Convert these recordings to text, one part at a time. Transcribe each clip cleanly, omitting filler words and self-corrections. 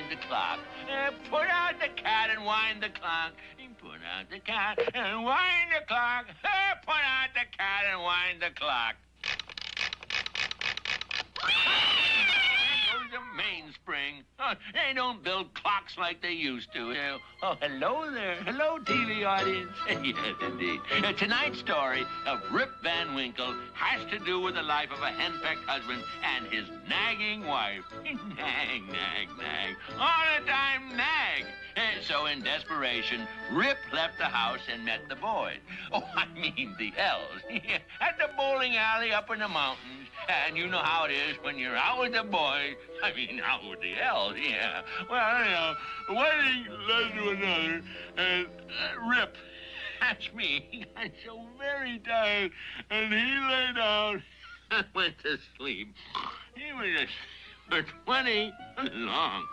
wind the clock. Put out the cat and wind the clock. Put out the cat and wind the clock. Put out the cat and wind the clock. There goes the mainspring. They don't build clocks like they used to. Oh, hello there. Hello, TV audience. Yes, indeed. Tonight's story of Rip Van Winkle has to do with the life of a henpecked husband and his nagging wife. Nag, nag, nag. All the time, nag. So in desperation, Rip left the house and met the boys. Oh, I mean the elves. At the bowling alley up in the mountains. And you know how it is when you're out with the boys. I mean, out with the elves, yeah. Well, you know, one thing led to another. And Rip, that's me. He got so very tired. And he lay down and went to sleep. He was just for 20 long.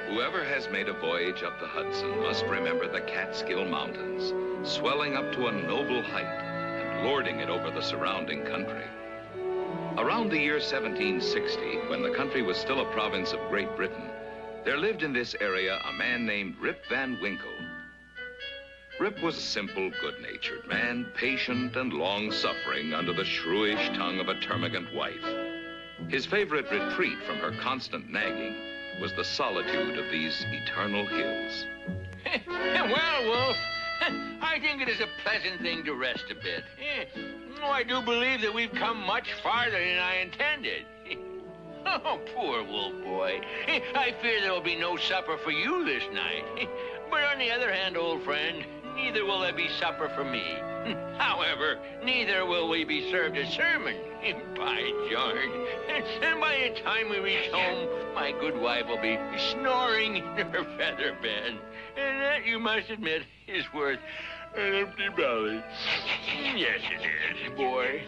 Whoever has made a voyage up the Hudson must remember the Catskill Mountains, swelling up to a noble height and lording it over the surrounding country. Around the year 1760, when the country was still a province of Great Britain, there lived in this area a man named Rip Van Winkle. Rip was a simple, good-natured man, patient and long-suffering under the shrewish tongue of a termagant wife. His favorite retreat from her constant nagging was the solitude of these eternal hills. Well, Wolf, I think it is a pleasant thing to rest a bit. Oh, I do believe that we've come much farther than I intended. Oh, poor Wolf boy. I fear there will be no supper for you this night. But on the other hand, old friend, neither will there be supper for me. However, neither will we be served a sermon. By George. And by the time we reach home, my good wife will be snoring in her feather bed. And that, you must admit, is worth an empty belly. Yes, it is, boy.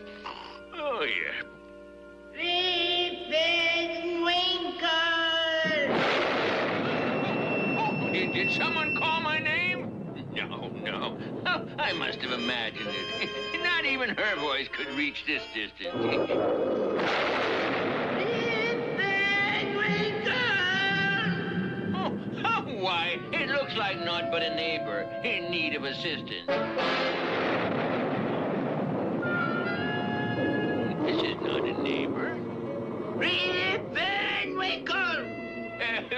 Oh, yeah. Rip Van Winkle! Oh, did someone call my name? No. Oh, I must have imagined it. Not even her voice could reach this distance. Rip Van Winkle! Oh, why, it looks like naught but a neighbor in need of assistance. This is not a neighbor. Rip Van Winkle!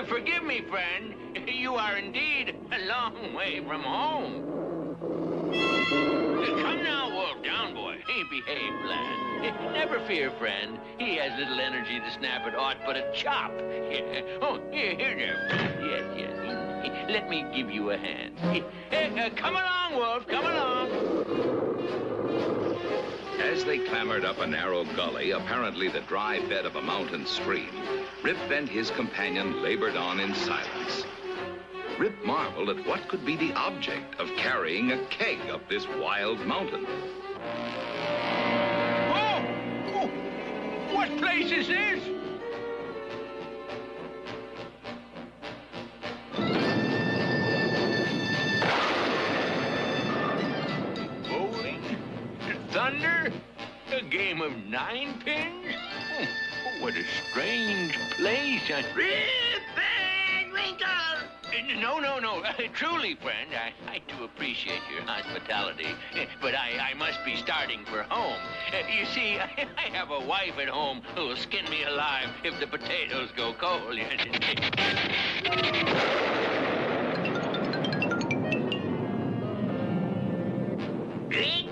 Forgive me, friend. You are indeed a long way from home. Come now, Wolf. Down, boy. Behave, lad. Never fear, friend. He has little energy to snap at aught but a chop. Yeah. Oh, here there. Yes. Let me give you a hand. Come along, Wolf. Come along. As they clambered up a narrow gully, apparently the dry bed of a mountain stream, Rip and his companion labored on in silence. Rip marveled at what could be the object of carrying a keg up this wild mountain. Oh! What place is this? Bowling? Thunder? A game of 9 pins? Oh, what a strange place. Rip Van Winkle! No. Truly, friend, I do appreciate your hospitality, but I must be starting for home. You see, I have a wife at home who will skin me alive if the potatoes go cold. Drink?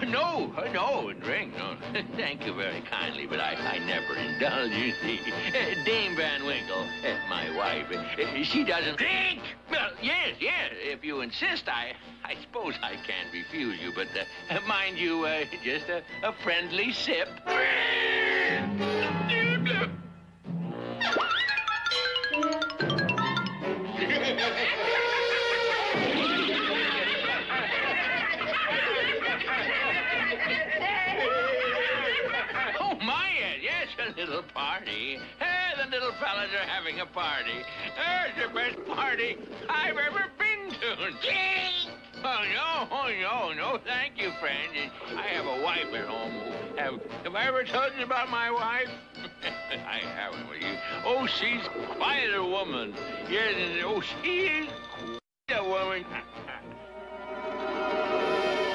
No, drink, no. Thank you very kindly, but I never indulge, you see. Dame Van Winkle, my wife, she doesn't... Drink! Well, yes, if you insist, I suppose I can't refuse you, but mind you, just a friendly sip. little party. The little fellas are having a party. It's the best party I've ever been to. Oh, no, thank you, friend. I have a wife at home. Have I ever told you about my wife? I haven't, will you? Oh, she's quite a woman. Yes, she is quite a woman.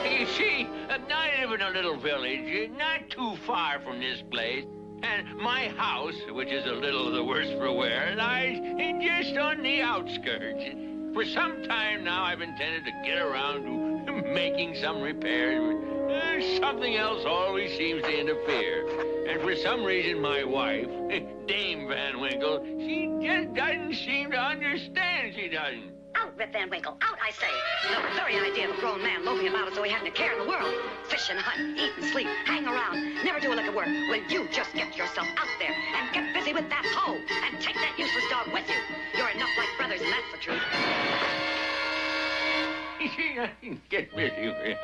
You see, I live in a little village, not too far from this place. And my house, which is a little the worse for wear, lies just on the outskirts. For some time now, I've intended to get around to making some repairs, but something else always seems to interfere. And for some reason, my wife, Dame Van Winkle, she just doesn't seem to understand, she doesn't. Out, Rip Van Winkle, out, I say. The very idea of a grown man loafing about as though he hadn't a care in the world. Fish and hunt, eat and sleep, hang around, never do a lick of work. When you just get yourself out there and get busy with that hoe and take that useless dog with you. You're enough like brothers, and that's the truth. Get busy with it.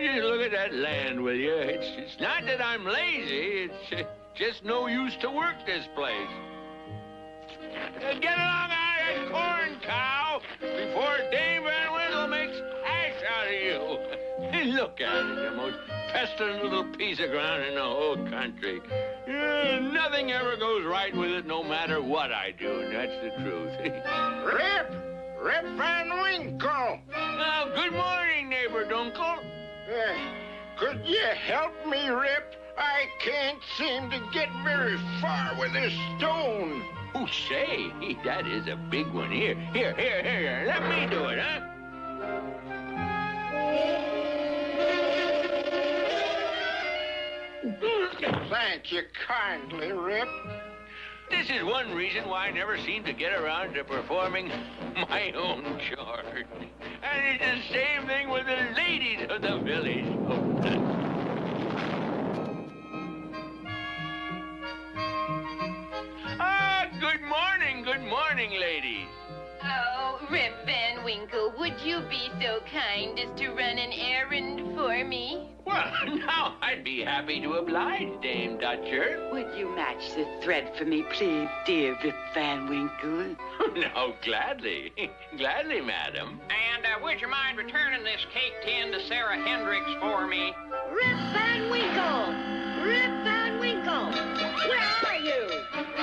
Just look at that land, will you? It's not that I'm lazy. It's just no use to work this place. Get along out of that corn, cow, before Dame Van Winkle makes hash out of you. Look at it, the most pestilent little piece of ground in the whole country. Nothing ever goes right with it, no matter what I do, and that's the truth. Rip Van Winkle. Now, good morning, neighbor Dunkle. Could you help me, Rip? I can't seem to get very far with this stone. Oh, say, that is a big one. Here. Let me do it, huh? Thank you kindly, Rip. This is one reason why I never seem to get around to performing my own chores. And it's the same thing with the ladies of the village. Good morning, ladies. Oh, Rip Van Winkle, would you be so kind as to run an errand for me? Well, now I'd be happy to oblige, Dame Dutcher. Would you match the thread for me, please, dear Rip Van Winkle? No, gladly. Gladly, madam. And would you mind returning this cake tin to Sarah Hendricks for me? Rip Van Winkle! Rip Van Winkle! Where are you?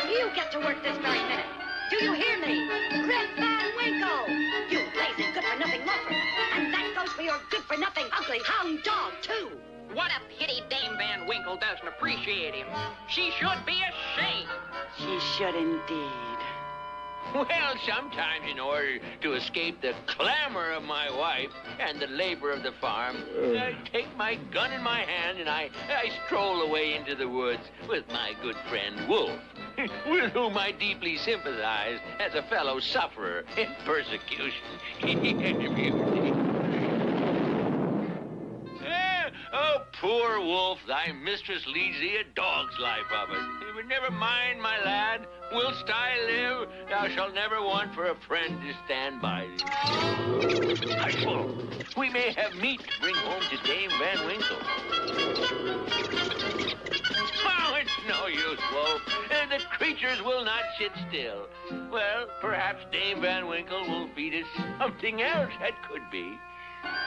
You get to work this very minute. Do you hear me? Rip Van Winkle! You lazy, good-for-nothing loafer. And that goes for your good-for-nothing, ugly hound dog, too. What a pity Dame Van Winkle doesn't appreciate him. She should be ashamed. She should indeed. Well, sometimes in order to escape the clamor of my wife and the labor of the farm, I take my gun in my hand and I stroll away into the woods with my good friend Wolf, with whom I deeply sympathize as a fellow sufferer in persecution. Oh, poor Wolf, thy mistress leads thee a dog's life of it. But never mind, my lad. Whilst I live, thou shalt never want for a friend to stand by thee. Hush, Wolf. We may have meat to bring home to Dame Van Winkle. Oh, it's no use, Wolf. The creatures will not sit still. Well, perhaps Dame Van Winkle will feed us something else that could be.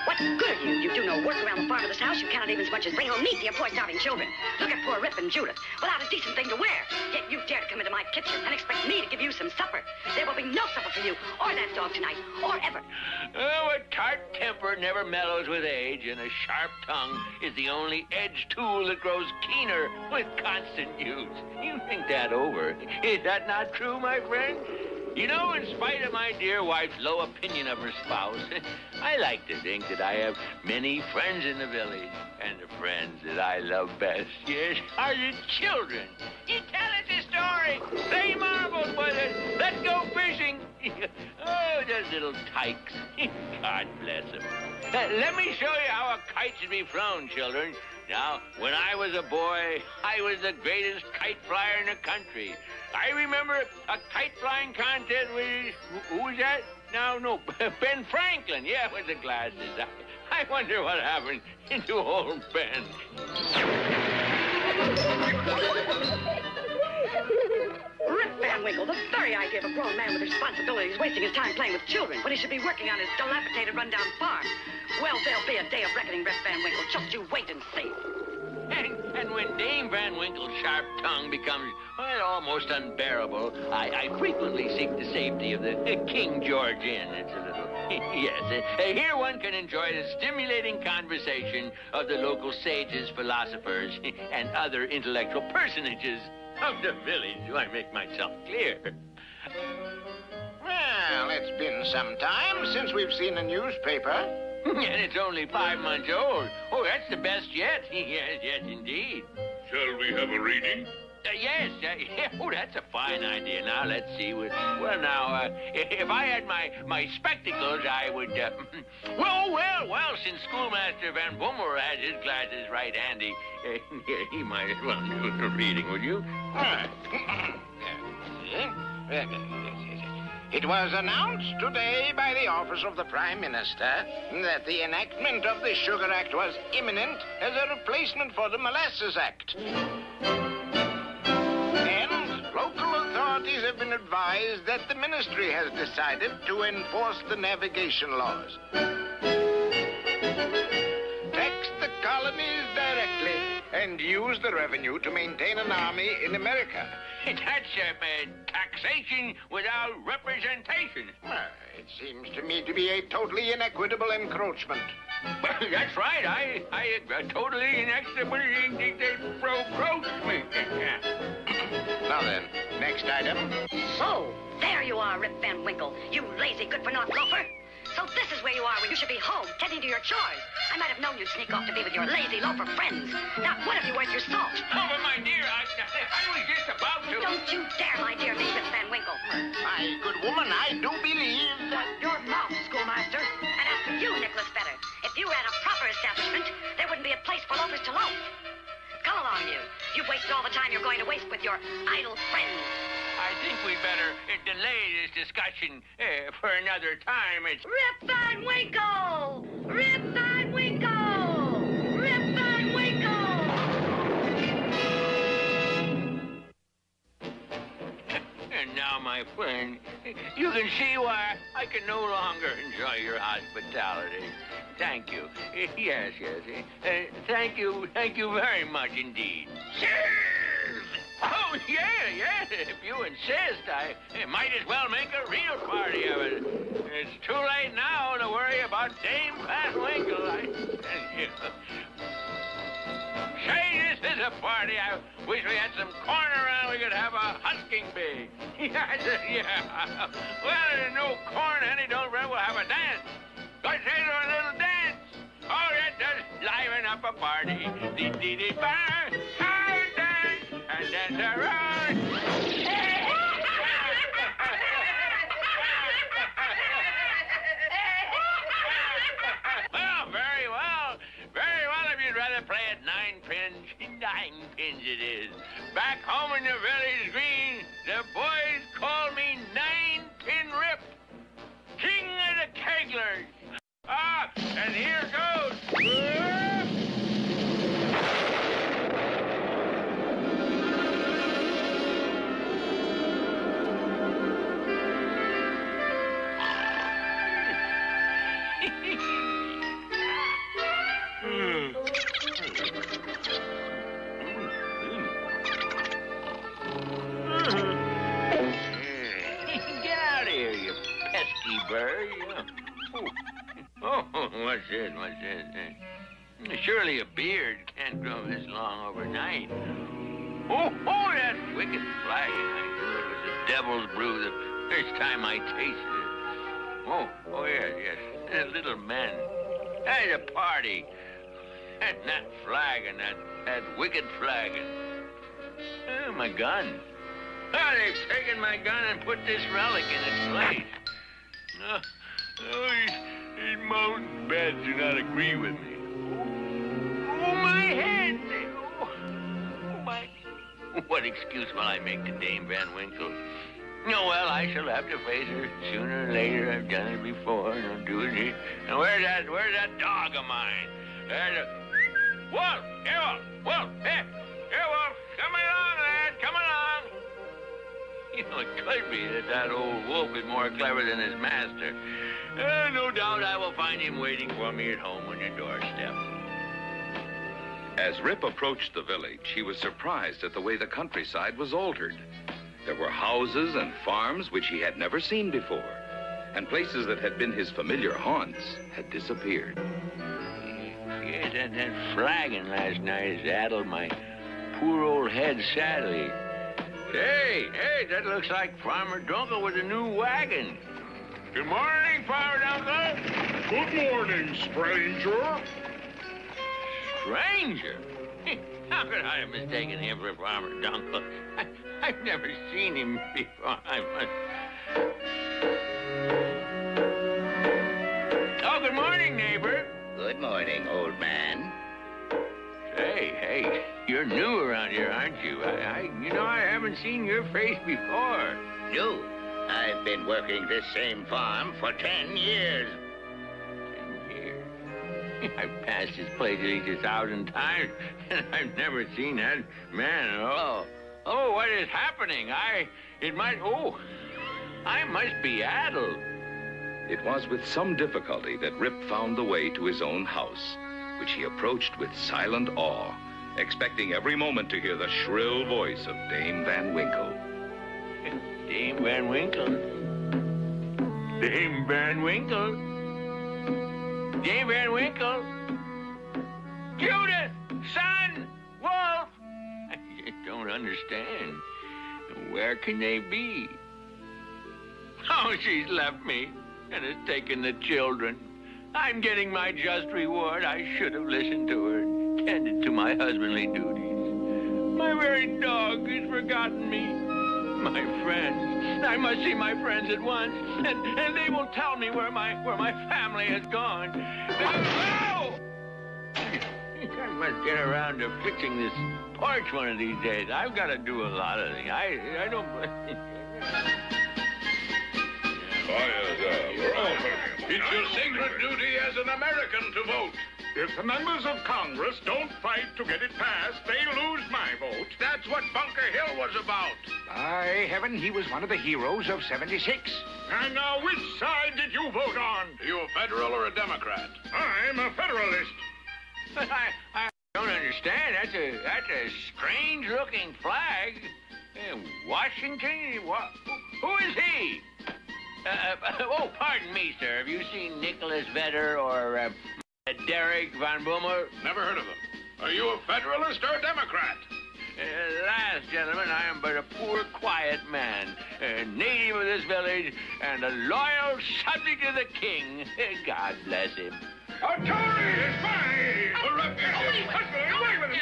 What good are you? You do no work around the farm of this house. You cannot even so much as bring home meat to your poor starving children. Look at poor Rip and Judith, without a decent thing to wear. Yet you dare to come into my kitchen and expect me to give you some supper. There will be no supper for you, or that dog tonight, or ever. Oh, a tart temper never mellows with age, and a sharp tongue is the only edged tool that grows keener with constant use. You think that over. Is that not true, my friend? You know, in spite of my dear wife's low opinion of her spouse, I like to think that I have many friends in the village. And the friends that I love best, yes, are the children. You tell us a story. Play marbles with us. Let's go fishing. Oh, those little tykes. God bless them. Let me show you how a kite should be flown, children. Now, when I was a boy, I was the greatest kite flyer in the country. I remember a kite flying contest with, who was that? No, Ben Franklin. Yeah, with the glasses. I wonder what happened to old Ben. Rip Van Winkle, the very idea of a grown man with responsibilities wasting his time playing with children when he should be working on his dilapidated, rundown farm. Well, there'll be a day of reckoning, Rip Van Winkle. Just you wait and see. And when Dame Van Winkle's sharp tongue becomes, well, almost unbearable, I frequently seek the safety of the King George Inn. It's a little, yes. Here one can enjoy the stimulating conversation of the local sages, philosophers, and other intellectual personages of the village. Do I make myself clear? Well, it's been some time since we've seen a newspaper. And it's only 5 months old. Oh, that's the best yet. Yes, yes, indeed. Shall we have a reading? Yes. Oh, that's a fine idea. Now, let's see. Well, now, if I had my spectacles, I would... Well, since Schoolmaster Van Bommel has his glasses right handy, he might as well do the reading, would you? It was announced today by the office of the Prime Minister that the enactment of the Sugar Act was imminent as a replacement for the Molasses Act. And local authorities have been advised that the ministry has decided to enforce the navigation laws. Tax the colonies directly and use the revenue to maintain an army in America. That's taxation without representation. It seems to me to be a totally inequitable encroachment. That's right. I totally inequitably approach me. Now then, next item. So, there you are, Rip Van Winkle. You lazy, good-for-naught loafer. So this is where you are when you should be home, tending to your chores. I might have known you'd sneak off to be with your lazy loafer friends. Not one of you worth your salt. Oh, but my dear, I was just about to... Don't you dare, my dear me, Rip Van Winkle. My good woman, I do believe that... Your mouth, schoolmaster. And as for you, Nicholas Feather, if you ran a proper establishment, there wouldn't be a place for loafers to loaf. Come along, you. You've wasted all the time you're going to waste with your idle friends. I think we'd better delay this discussion for another time. It's... Rip Van Winkle! Rip Van Winkle! Rip Van Winkle! And now, my friend, you can see why I can no longer enjoy your hospitality. Thank you. Yes. Thank you very much indeed. Serve! Oh, yeah. If you insist, I might as well make a real party of it. It's too late now to worry about Dame Van Winkle. Say, this is a party. I wish we had some corn around. We could have a husking bee. Yeah. Well, there's no corn, honey. Don't worry. We'll have a dance. Let's say a little dance. Oh, that does liven up a party. Dee-dee-dee-bar. And dance around. Well, very well. If you'd rather play at 9 pins, 9 pins it is. Back home in the village green, the boys call me 9-Pin Rip, king of the keglers. And here goes. Get out of here, you pesky bird. Oh, what's this? Surely a beard can't grow this long overnight. Oh, that wicked flagon. I knew it was the devil's brew the first time I tasted it. Oh, yes. Little men. At a party. And that flagon, that wicked flagon. Oh, my gun. Oh, they've taken my gun and put this relic in its place. These mountain beds do not agree with me. Oh, my head! Oh, my... What excuse will I make to Dame Van Winkle? No, well, I shall have to face her sooner or later. I've done it before. I'll do it here. Now, where's that dog of mine? There's a... Wolf! Here, Wolf! Wolf! Here, Wolf! Come along, lad. Come along. You know, it could be that old wolf is more clever than his master. No doubt I will find him waiting for me at home on your doorstep. As Rip approached the village, he was surprised at the way the countryside was altered. There were houses and farms which he had never seen before, and places that had been his familiar haunts had disappeared. Yeah, that flagging last night has addled my poor old head sadly. Hey, that looks like Farmer Dunkel with a new wagon. Good morning, Farmer Dunkel. Good morning, stranger. Stranger? How could I have mistaken him for Farmer Dunkel? I've never seen him before. Oh, good morning, neighbor. Good morning, old man. Hey, you're new around here, aren't you? I haven't seen your face before. You? I've been working this same farm for 10 years. 10 years? I've passed this place at least 1,000 times, and I've never seen that man at all. Oh, what is happening? I must be addled. It was with some difficulty that Rip found the way to his own house, which he approached with silent awe, expecting every moment to hear the shrill voice of Dame Van Winkle. Dame Van Winkle? Dame Van Winkle? Dame Van Winkle? Judith! Son! Wolf! I just don't understand. Where can they be? Oh, she's left me and has taken the children. I'm getting my just reward. I should have listened to her and tended to my husbandly duties. My very dog has forgotten me. My friends. I must see my friends at once, and they will tell me where my family has gone. Oh! I must get around to fixing this porch one of these days. I've got to do a lot of things. I don't... It's your sacred duty as an American to vote. If the members of Congress don't fight to get it passed, they lose my vote. That's what Bunker Hill was about. By heaven, he was one of the heroes of '76. And now, which side did you vote on? Are you a Federal or a Democrat? I'm a Federalist. But I don't understand. That's a strange-looking flag. Washington? Who is he? Oh, pardon me, sir. Have you seen Nicholas Vedder or Derek Van Boomer? Never heard of them. Are you a Federalist or a Democrat? Alas, gentlemen, I am but a poor, quiet man, a native of this village, and a loyal subject of the king. God bless him. A Tory is mine!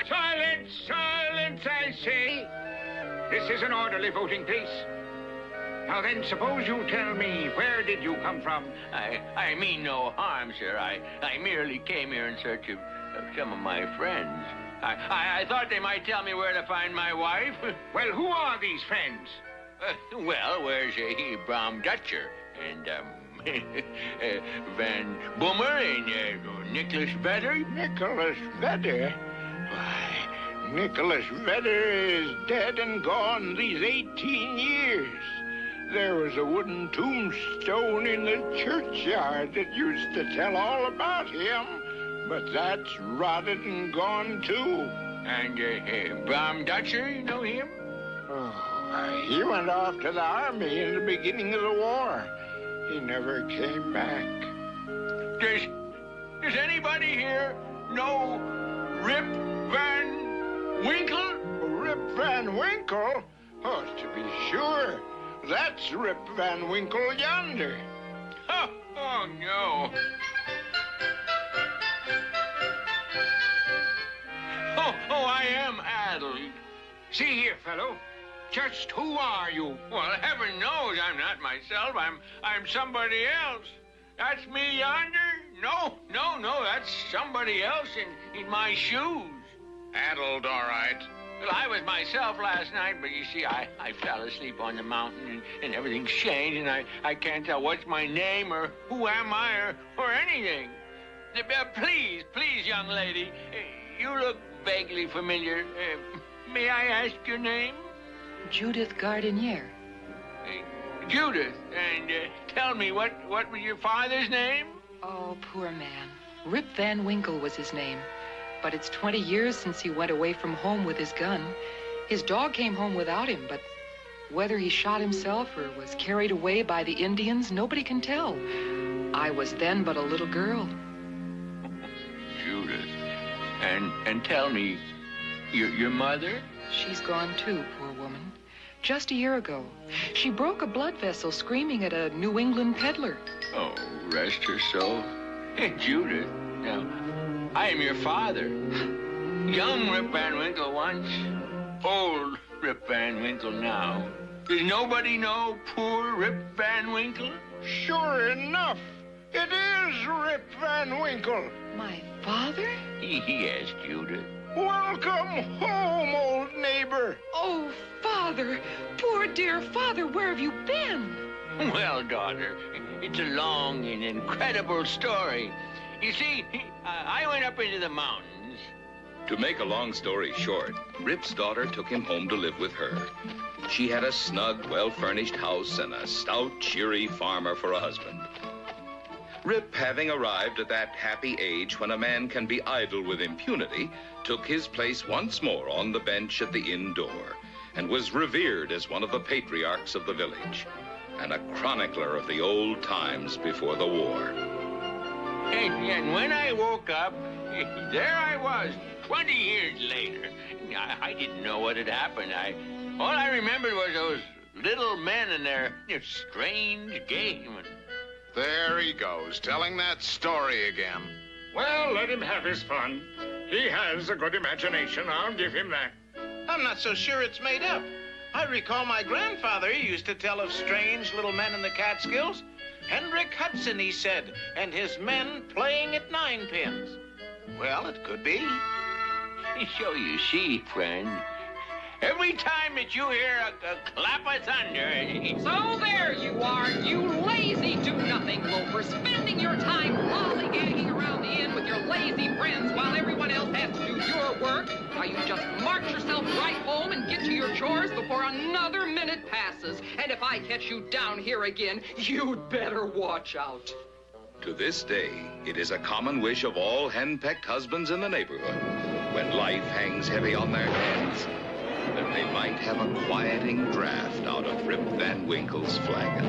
Silence, silence, I say. This is an orderly voting place. Now then, suppose you tell me, where did you come from? I mean no harm, sir. I merely came here in search of some of my friends. I thought they might tell me where to find my wife. Well, who are these friends? Well, where's Bram Dutcher and Van Boomer and Nicholas Vedder? Nicholas Vedder? Why, Nicholas Vedder is dead and gone these 18 years. There was a wooden tombstone in the churchyard that used to tell all about him, but that's rotted and gone, too. And Bram Dutcher, you know him? Oh, he went off to the army in the beginning of the war. He never came back. Does anybody here know Rip Van Winkle? Rip Van Winkle? Oh, to be sure. That's Rip Van Winkle yonder. Oh, no. Oh, I am addled. See here, fellow. Just who are you? Well, heaven knows I'm not myself. I'm somebody else. That's me yonder? No, that's somebody else in my shoes. Addled, all right. Well, I was myself last night, but you see, I fell asleep on the mountain, and everything's changed, and I can't tell what's my name or who am I or anything. Please, young lady, you look vaguely familiar. May I ask your name? Judith Gardenier. Judith, and tell me, what was your father's name? Oh, poor man. Rip Van Winkle was his name. But it's 20 years since he went away from home with his gun. His dog came home without him, but whether he shot himself or was carried away by the Indians, nobody can tell. I was then but a little girl. Judith. And tell me, your mother? She's gone too, poor woman. Just a year ago. She broke a blood vessel screaming at a New England peddler. Oh, rest her soul. Hey, Judith, now, I am your father. Young Rip Van Winkle once, old Rip Van Winkle now. Does nobody know poor Rip Van Winkle? Sure enough, it is Rip Van Winkle. My father? Yes, Judith. Welcome home, old neighbor. Oh, Father, poor dear father, where have you been? Well, daughter, it's a long and incredible story. You see, I went up into the mountains. To make a long story short, Rip's daughter took him home to live with her. She had a snug, well-furnished house and a stout, cheery farmer for a husband. Rip, having arrived at that happy age when a man can be idle with impunity, took his place once more on the bench at the inn door and was revered as one of the patriarchs of the village and a chronicler of the old times before the war. And when I woke up, there I was, 20 years later. I didn't know what had happened. All I remembered was those little men and their strange game. There he goes, telling that story again. Well, let him have his fun. He has a good imagination, I'll give him that. I'm not so sure it's made up. I recall my grandfather used to tell of strange little men in the Catskills. Hendrick Hudson, he said, and his men playing at ninepins. Well, it could be. So you see, friend, every time that you hear a clap of thunder... So there you are, you lazy do-nothing loafer, spending your time lollygagging around the inn with your lazy friends while everyone else has to do your work. Now you just march yourself right home and get to your chores before another minute passes. And if I catch you down here again, you'd better watch out. To this day, it is a common wish of all henpecked husbands in the neighborhood, when life hangs heavy on their hands, that they might have a quieting draft out of Rip Van Winkle's flagon.